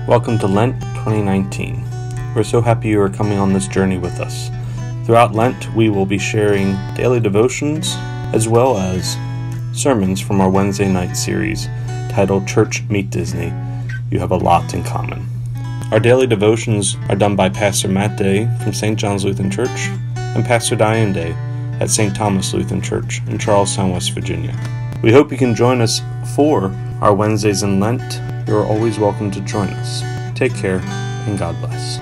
Welcome to Lent 2019. We're so happy you are coming on this journey with us. Throughout Lent, we will be sharing daily devotions as well as sermons from our Wednesday night series titled Church Meet Disney. You have a lot in common. Our daily devotions are done by Pastor Matt Day from St. John's Lutheran Church and Pastor Diane Day at St. Thomas Lutheran Church in Charlestown, West Virginia. We hope you can join us for our Wednesdays in Lent. You are always welcome to join us. Take care, and God bless.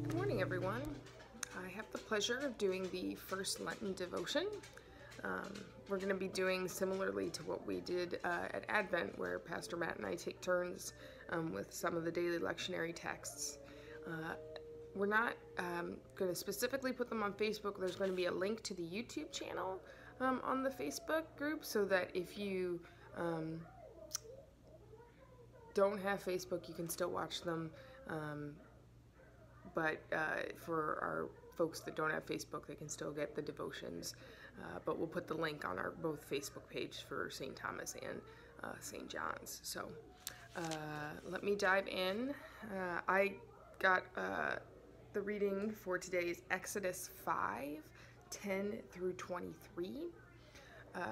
Good morning, everyone. I have the pleasure of doing the first Lenten devotion. We're going to be doing similarly to what we did at Advent, where Pastor Matt and I take turns with some of the daily lectionary texts. We're not going to specifically put them on Facebook. There's going to be a link to the YouTube channel on the Facebook group, so that if you don't have Facebook, you can still watch them. But for our folks that don't have Facebook, they can still get the devotions. But we'll put the link on our both Facebook page for St. Thomas and St. John's. So let me dive in. I got the reading for today is Exodus 5:10 through 23.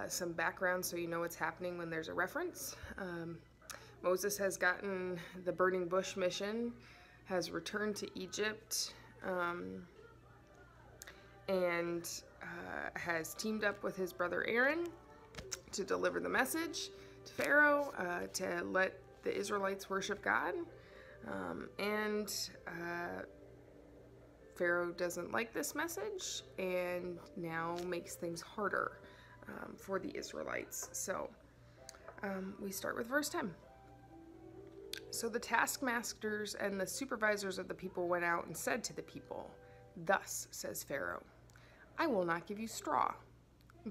Some background so you know what's happening when there's a reference. Moses has gotten the burning bush mission, has returned to Egypt, and has teamed up with his brother Aaron to deliver the message to Pharaoh to let the Israelites worship God. And Pharaoh doesn't like this message and now makes things harder for the Israelites. So we start with verse 10. So the taskmasters and the supervisors of the people went out and said to the people, "Thus says Pharaoh, I will not give you straw.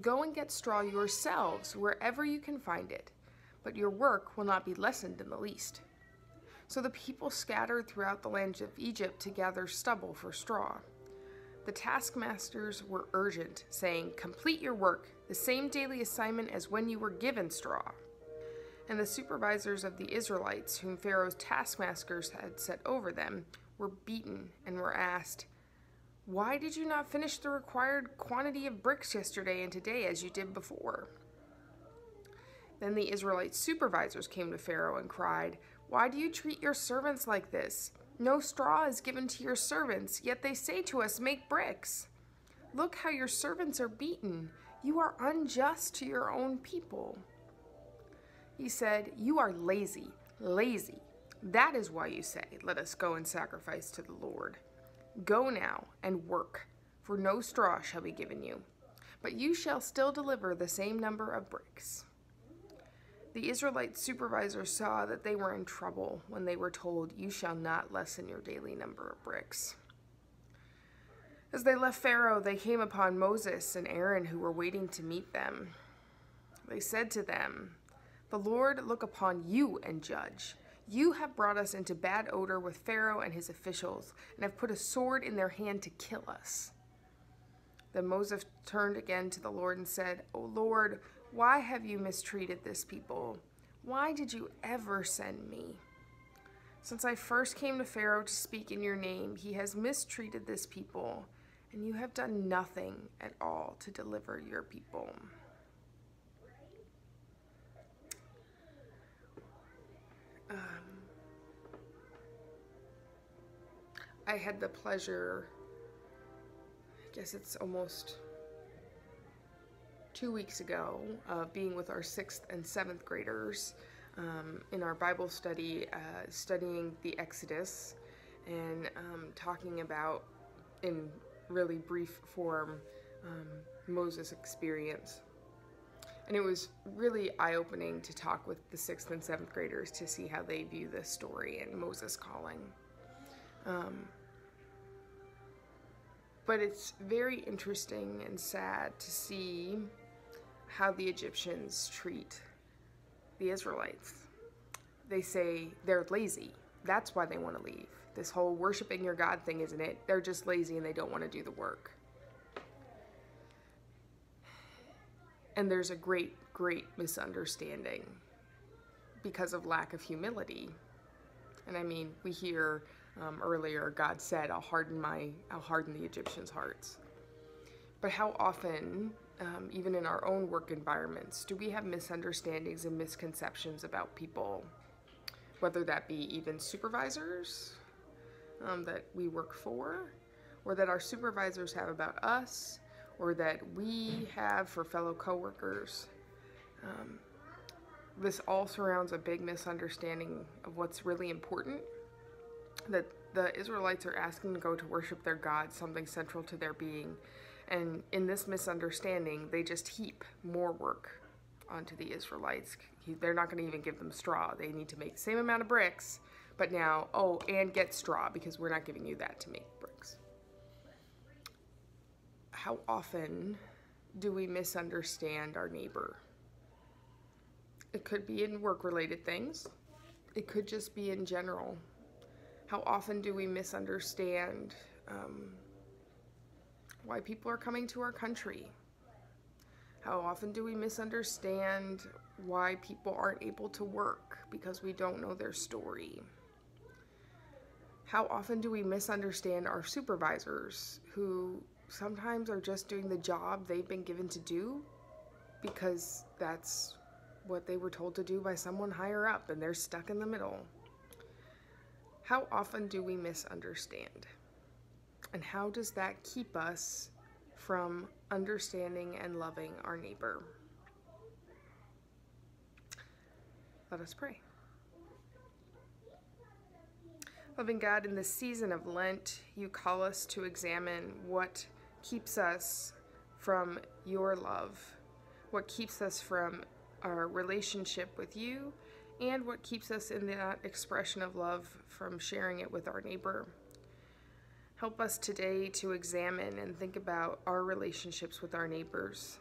Go and get straw yourselves wherever you can find it, but your work will not be lessened in the least." So the people scattered throughout the land of Egypt to gather stubble for straw. The taskmasters were urgent, saying, "Complete your work, the same daily assignment as when you were given straw." And the supervisors of the Israelites, whom Pharaoh's taskmasters had set over them, were beaten and were asked, "Why did you not finish the required quantity of bricks yesterday and today as you did before?" Then the Israelite supervisors came to Pharaoh and cried, "Why do you treat your servants like this? No straw is given to your servants, yet they say to us, 'Make bricks.' Look how your servants are beaten. You are unjust to your own people." He said, "You are lazy, lazy. That is why you say, 'Let us go and sacrifice to the Lord.' Go now and work, for no straw shall be given you, but you shall still deliver the same number of bricks." The Israelite supervisors saw that they were in trouble when they were told, "You shall not lessen your daily number of bricks." As they left Pharaoh, they came upon Moses and Aaron, who were waiting to meet them. They said to them, "The Lord look upon you and judge. You have brought us into bad odor with Pharaoh and his officials, and have put a sword in their hand to kill us." Then Moses turned again to the Lord and said, "O Lord, why have you mistreated this people? Why did you ever send me? Since I first came to Pharaoh to speak in your name, he has mistreated this people, and you have done nothing at all to deliver your people." I had the pleasure, I guess it's almost 2 weeks ago, of being with our 6th and 7th graders in our Bible study, studying the Exodus and talking about, in really brief form, Moses' experience. And it was really eye-opening to talk with the 6th and 7th graders to see how they view this story and Moses' calling. But it's very interesting and sad to see how the Egyptians treat the Israelites. They say they're lazy. That's why they want to leave. this whole worshiping your God thing, isn't it? They're just lazy and they don't want to do the work. And there's a great misunderstanding because of lack of humility. And I mean, we hear earlier, God said, I'll harden the Egyptians' hearts. But how often, even in our own work environments, do we have misunderstandings and misconceptions about people? Whether that be even supervisors that we work for, or that our supervisors have about us, or that we have for fellow coworkers. This all surrounds a big misunderstanding of what's really important, that the Israelites are asking to go to worship their God, something central to their being. And in this misunderstanding, they just heap more work onto the Israelites. They're not going to even give them straw. They need to make the same amount of bricks, but now, and get straw, because we're not giving you that to make bricks. How often do we misunderstand our neighbor? It could be in work-related things. It could just be in general. How often do we misunderstand why people are coming to our country? How often do we misunderstand why people aren't able to work because we don't know their story? How often do we misunderstand our supervisors who sometimes are just doing the job they've been given to do because that's what they were told to do by someone higher up and they're stuck in the middle? How often do we misunderstand? And how does that keep us from understanding and loving our neighbor? Let us pray. Loving God, in this season of Lent, you call us to examine what keeps us from your love, what keeps us from our relationship with you, and what keeps us in that expression of love from sharing it with our neighbor. Help us today to examine and think about our relationships with our neighbors.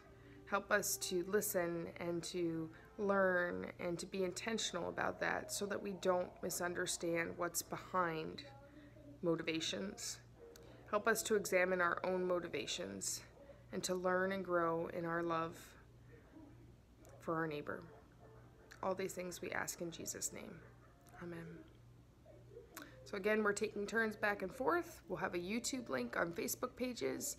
Help us to listen and to learn and to be intentional about that so that we don't misunderstand what's behind motivations. Help us to examine our own motivations and to learn and grow in our love for our neighbor. All these things we ask in Jesus' name. Amen. So again, we're taking turns back and forth. We'll have a YouTube link on Facebook pages.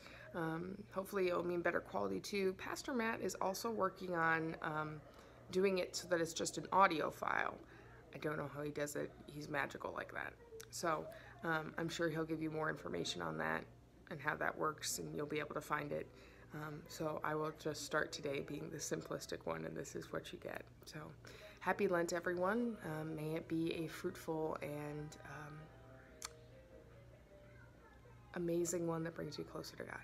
Hopefully it'll mean better quality too. Pastor Matt is also working on doing it so that it's just an audio file. I don't know how he does it. He's magical like that. So I'm sure he'll give you more information on that and how that works, and you'll be able to find it. So I will just start today being the simplistic one, and this is what you get. So happy Lent, everyone. May it be a fruitful and amazing one that brings you closer to God.